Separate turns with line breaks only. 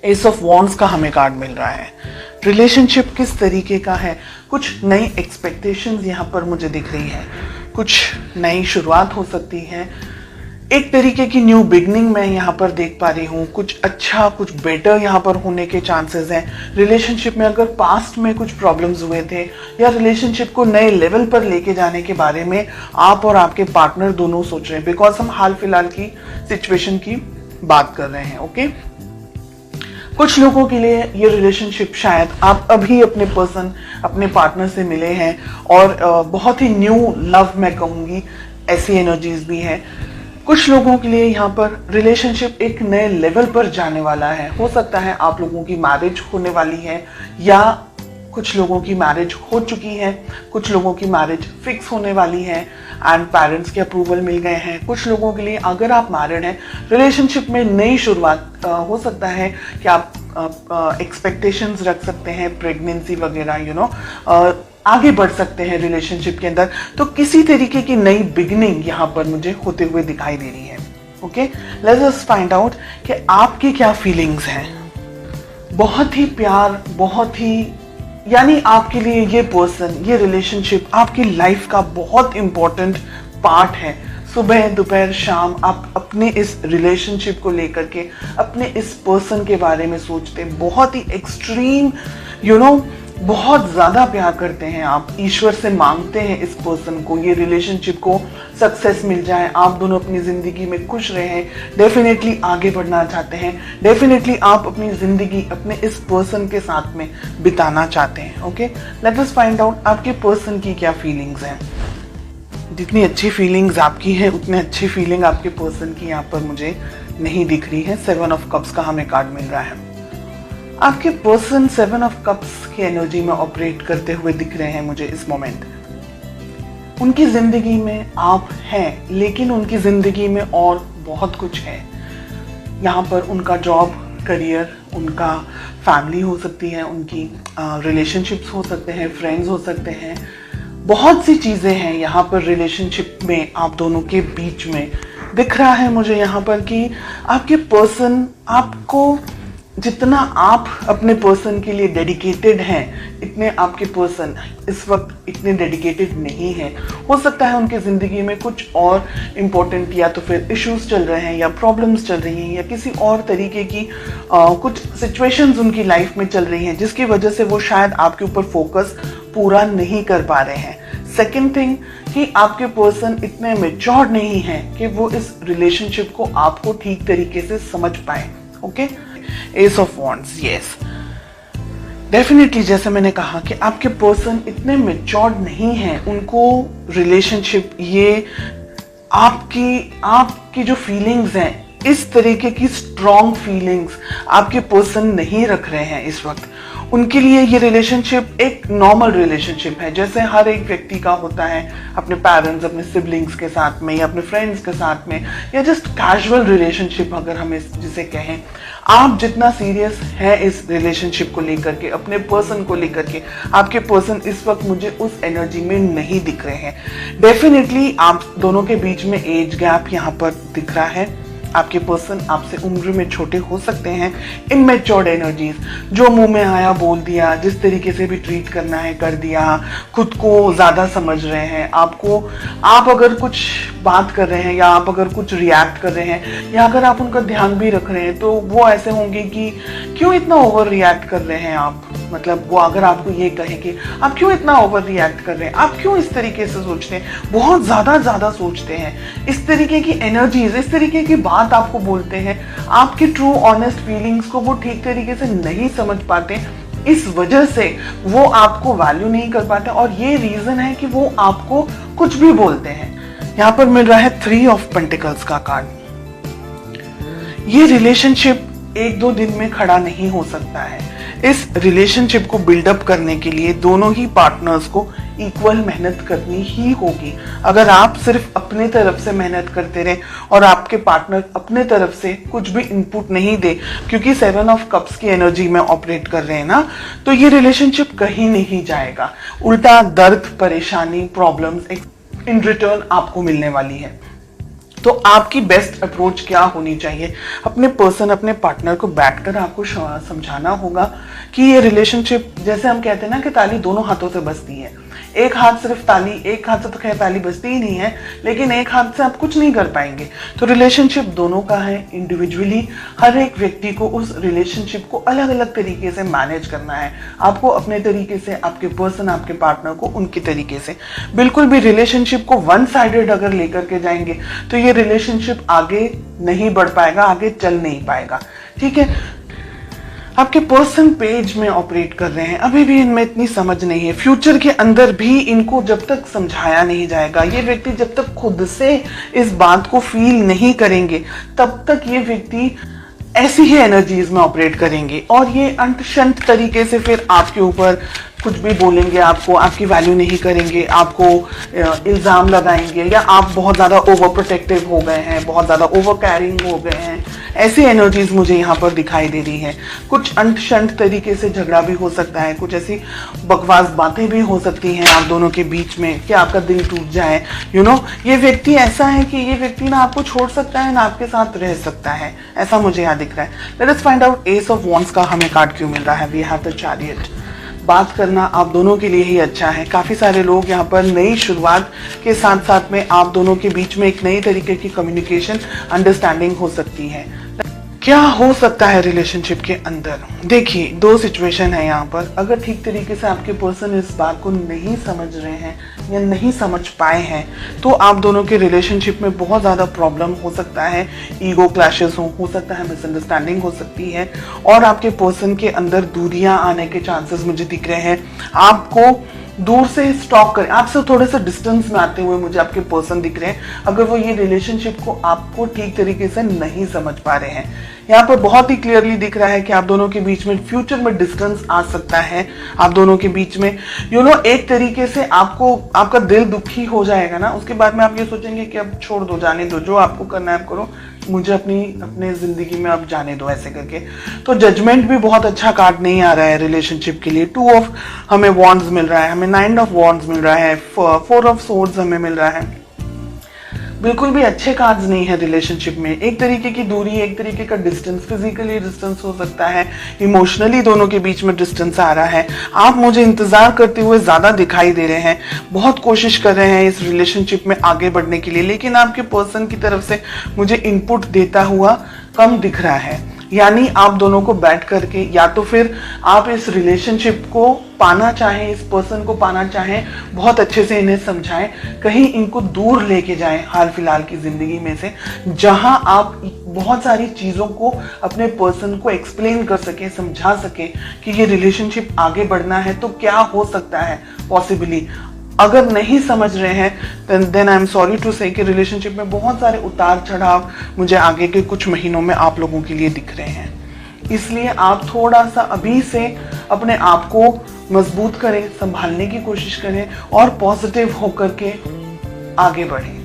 S of wands का हमें card मिल रहा है। रिलेशनशिप किस तरीके का है, कुछ नई एक्सपेक्टेशंस यहाँ पर मुझे दिख रही है, कुछ नई शुरुआत हो सकती है, एक तरीके की न्यू बिगनिंग मैं यहाँ पर देख पा रही हूँ, कुछ अच्छा कुछ बेटर यहाँ पर होने के चांसेस हैं। रिलेशनशिप में अगर पास्ट में कुछ प्रॉब्लम्स हुए थे या रिलेशनशिप को नए लेवल पर लेके जाने के बारे में आप और आपके पार्टनर दोनों सोच रहे हैं, बिकॉज हम हाल फिलहाल की सिचुएशन की बात कर रहे हैं। ओके, कुछ लोगों के लिए ये रिलेशनशिप शायद आप अभी अपने अपने पार्टनर से मिले हैं और बहुत ही न्यू लव मैं कहूँगी, ऐसी एनर्जीज भी है। कुछ लोगों के लिए यहाँ पर रिलेशनशिप एक नए लेवल पर जाने वाला है। हो सकता है आप लोगों की मैरिज होने वाली है या कुछ लोगों की मैरिज हो चुकी है, कुछ लोगों की मैरिज फिक्स होने वाली है एंड पेरेंट्स के अप्रूवल मिल गए हैं। कुछ लोगों के लिए अगर आप मैरिड हैं, रिलेशनशिप में नई शुरुआत हो सकता है कि आप एक्सपेक्टेशंस रख सकते हैं, प्रेगनेंसी वगैरह आगे बढ़ सकते हैं रिलेशनशिप के अंदर। तो किसी तरीके की नई बिगनिंग यहाँ पर मुझे होते हुए दिखाई दे रही है। Okay, let's just find out कि आपकी क्या फीलिंग्स हैं। बहुत ही प्यार, बहुत ही यानी आपके लिए ये पर्सन, ये रिलेशनशिप आपकी लाइफ का बहुत इंपॉर्टेंट पार्ट है। सुबह दोपहर शाम आप अपने इस रिलेशनशिप को लेकर के, अपने इस पर्सन के बारे में सोचते, बहुत ही एक्सट्रीम बहुत ज्यादा प्यार करते हैं आप, ईश्वर से मांगते हैं इस पर्सन को, ये रिलेशनशिप को सक्सेस मिल जाए, आप दोनों अपनी जिंदगी में खुश रहें, डेफिनेटली आगे बढ़ना चाहते हैं, डेफिनेटली आप अपनी जिंदगी अपने इस पर्सन के साथ में बिताना चाहते हैं। Okay, late us find out आपके पर्सन की क्या फीलिंग्स हैं। जितनी अच्छी फीलिंग्स आपकी है उतनी अच्छी फीलिंग आपके पर्सन की यहाँ पर मुझे नहीं दिख रही है। 7 ऑफ कप्स का हमें कार्ड मिल रहा है। आपके पर्सन 7 ऑफ कप्स की एनर्जी में ऑपरेट करते हुए दिख रहे हैं मुझे इस मोमेंट। उनकी जिंदगी में आप हैं, लेकिन उनकी जिंदगी में और बहुत कुछ है। यहाँ पर उनका जॉब, करियर, उनका फैमिली हो सकती है, उनकी रिलेशनशिप्स हो सकते हैं, फ्रेंड्स हो सकते हैं, बहुत सी चीजें हैं यहाँ पर रिलेशनशिप में आप दोनों के बीच में दिख रहा है मुझे यहाँ पर कि आपके पर्सन आपको, जितना आप अपने पर्सन के लिए डेडिकेटेड हैं, इतने आपके पर्सन इस वक्त इतने डेडिकेटेड नहीं हैं। हो सकता है उनकी ज़िंदगी में कुछ और इम्पोर्टेंट या तो फिर इश्यूज चल रहे हैं या प्रॉब्लम्स चल रही हैं या किसी और तरीके की कुछ सिचुएशंस उनकी लाइफ में चल रही हैं, जिसकी वजह से वो शायद आपके ऊपर फोकस पूरा नहीं कर पा रहे हैं। सेकेंड थिंग कि आपके पर्सन इतने मैच्योर नहीं हैं कि वो इस रिलेशनशिप को आपको ठीक तरीके से समझ पाए। Okay, S of wands, yes, definitely जैसे मैंने कहा कि आपके पर्सन इतने मैच्योर्ड नहीं हैं, उनको रिलेशनशिप, ये आपकी जो फीलिंग्स हैं, इस तरीके की स्ट्रॉन्ग फीलिंग्स आपके पर्सन नहीं रख रहे हैं इस वक्त। उनके लिए ये रिलेशनशिप एक नॉर्मल रिलेशनशिप है, जैसे हर एक व्यक्ति का होता है अपने पेरेंट्स, अपने सिबलिंग्स के साथ में या अपने फ्रेंड्स के साथ में, या जस्ट कैजुअल रिलेशनशिप अगर हम जिसे कहें। आप जितना सीरियस है इस रिलेशनशिप को लेकर के, अपने पर्सन को लेकर के, आपके पर्सन इस वक्त मुझे उस एनर्जी में नहीं दिख रहे हैं। डेफिनेटली आप दोनों के बीच में एज गैप यहाँ पर दिख रहा है। आपके पर्सन आपसे उम्र में छोटे हो सकते हैं। इनमेच्योर्ड एनर्जीज, जो मुंह में आया बोल दिया, जिस तरीके से भी ट्रीट करना है कर दिया, खुद को ज्यादा समझ रहे हैं। आप अगर कुछ बात कर रहे हैं या आप अगर कुछ रिएक्ट कर रहे हैं या अगर आप उनका ध्यान भी रख रहे हैं तो वो ऐसे होंगे कि क्यों इतना ओवर रिएक्ट कर रहे हैं आप। मतलब वो अगर आपको ये कहे कि आप क्यों इतना ओवर रिएक्ट कर रहे हैं, आप क्यों इस तरीके से सोचते हैं, बहुत ज्यादा सोचते हैं, इस तरीके की एनर्जीज, इस तरीके की बात आपको बोलते हैं, आपकी ट्रू ऑनेस्ट फीलिंग्स को वो ठीक तरीके से नहीं समझ पाते, इस वजह से वो आपको वैल्यू नहीं कर पाते और ये रीजन है कि वो आपको कुछ भी बोलते हैं। यहाँ पर मिल रहा है 3 ऑफ पेंटिकल्स का कार्ड। ये रिलेशनशिप 1-2 दिन में खड़ा नहीं हो सकता है। इस रिलेशनशिप को बिल्डअप करने के लिए दोनों ही पार्टनर्स को इक्वल मेहनत करनी ही होगी। अगर आप सिर्फ अपने तरफ से मेहनत करते रहे और आपके पार्टनर अपने तरफ से कुछ भी इनपुट नहीं दे, क्योंकि 7 ऑफ कप्स की एनर्जी में ऑपरेट कर रहे हैं ना, तो ये रिलेशनशिप कहीं नहीं जाएगा। उल्टा दर्द, परेशानी, प्रॉब्लम्स इन रिटर्न आपको मिलने वाली है। तो आपकी बेस्ट अप्रोच क्या होनी चाहिए? अपने पर्सन, अपने पार्टनर को बैठकर आपको समझाना होगा कि ये रिलेशनशिप, जैसे हम कहते हैं ना कि ताली दोनों हाथों से बजती है। एक हाथ सिर्फ ताली, एक हाथ से तो खैर ताली बजती ही नहीं है, लेकिन एक हाथ से आप कुछ नहीं कर पाएंगे। तो रिलेशनशिप दोनों का है। इंडिविजुअली हर एक व्यक्ति को उस रिलेशनशिप को अलग अलग तरीके से मैनेज करना है। आपको अपने तरीके से, आपके पर्सन, आपके पार्टनर को उनके तरीके से। बिल्कुल भी रिलेशनशिप को वन साइडेड अगर लेकर के जाएंगे तो ये रिलेशनशिप आगे नहीं बढ़ पाएगा, आगे चल नहीं पाएगा। ठीक है, आपके पर्सन पेज में ऑपरेट कर रहे हैं, अभी भी इनमें इतनी समझ नहीं है। फ्यूचर के अंदर भी इनको जब तक समझाया नहीं जाएगा, ये व्यक्ति जब तक खुद से इस बात को फील नहीं करेंगे, तब तक ये व्यक्ति ऐसी ही एनर्जीज में ऑपरेट करेंगे और ये अंट शंट तरीके से फिर आपके ऊपर कुछ भी बोलेंगे, आपको, आपकी वैल्यू नहीं करेंगे, आपको इल्ज़ाम लगाएंगे, या आप बहुत ज़्यादा ओवर प्रोटेक्टिव हो गए हैं, बहुत ज़्यादा ओवर कैरिंग हो गए हैं। ऐसी एनर्जीज मुझे यहाँ पर दिखाई दे रही हैं। कुछ अंट शंट तरीके से झगड़ा भी हो सकता है, कुछ ऐसी बकवास बातें भी हो सकती हैं आप दोनों के बीच में कि आपका दिल टूट जाए। ये व्यक्ति ऐसा है कि ये व्यक्ति ना आपको छोड़ सकता है ना आपके साथ रह सकता है, ऐसा मुझे यहाँ दिख रहा है। Let us find out ace of wands का हमें कार्ड क्यों मिल रहा है। We have the chariot. बात करना आप दोनों के लिए ही अच्छा है। काफ़ी सारे लोग यहाँ पर नई शुरुआत के साथ साथ में आप दोनों के बीच में एक नई तरीके की कम्युनिकेशन, अंडरस्टैंडिंग हो सकती है। क्या हो सकता है रिलेशनशिप के अंदर? देखिए, दो सिचुएशन है यहाँ पर। अगर ठीक तरीके से आपके पर्सन इस बात को नहीं समझ रहे हैं या नहीं समझ पाए हैं तो आप दोनों के रिलेशनशिप में बहुत ज़्यादा प्रॉब्लम हो सकता है। ईगो क्लैशेस हो सकता है, मिसअंडरस्टैंडिंग हो सकती है और आपके पर्सन के अंदर दूरियां आने के चांसेस मुझे दिख रहे हैं। आपको दूर से स्टॉक करें, आपसे थोड़े से डिस्टेंस में आते हुए मुझे आपके पर्सन दिख रहे हैं, अगर वो ये रिलेशनशिप को आपको ठीक तरीके से नहीं समझ पा रहे हैं। यहाँ पर बहुत ही क्लियरली दिख रहा है कि आप दोनों के बीच में फ्यूचर में डिस्टेंस आ सकता है। आप दोनों के बीच में एक तरीके से आपको, आपका दिल दुखी हो जाएगा ना, उसके बाद में आप ये सोचेंगे कि अब छोड़ दो, जाने दो, जो आपको करना है आप करो, मुझे अपने जिंदगी में अब जाने दो, ऐसे करके। तो जजमेंट भी बहुत अच्छा कार्ड नहीं आ रहा है रिलेशनशिप के लिए। 2 ऑफ हमें वॉन्ड्स मिल रहा है, हमें 9 ऑफ वॉन्ड्स मिल रहा है, 4 ऑफ सोर्ड्स हमें मिल रहा है। बिल्कुल भी अच्छे कार्ड्स नहीं है रिलेशनशिप में। एक तरीके की दूरी, एक तरीके का डिस्टेंस, फिजिकली डिस्टेंस हो सकता है, इमोशनली दोनों के बीच में डिस्टेंस आ रहा है। आप मुझे इंतजार करते हुए ज्यादा दिखाई दे रहे हैं, बहुत कोशिश कर रहे हैं इस रिलेशनशिप में आगे बढ़ने के लिए, लेकिन आपके पर्सन की तरफ से मुझे इनपुट देता हुआ कम दिख रहा है। यानी आप दोनों को बैठ करके, या तो फिर आप इस रिलेशनशिप को पाना चाहें, इस पर्सन को पाना चाहें, बहुत अच्छे से इन्हें समझाएं, कहीं इनको दूर लेके जाएं हाल फिलहाल की जिंदगी में से, जहां आप बहुत सारी चीजों को अपने पर्सन को एक्सप्लेन कर सके, समझा सके कि ये रिलेशनशिप आगे बढ़ना है तो क्या हो सकता है पॉसिबली। अगर नहीं समझ रहे हैं then I am sorry to say कि रिलेशनशिप में बहुत सारे उतार चढ़ाव मुझे आगे के कुछ महीनों में आप लोगों के लिए दिख रहे हैं। इसलिए आप थोड़ा सा अभी से अपने आप को मजबूत करें, संभालने की कोशिश करें और पॉजिटिव होकर के आगे बढ़ें।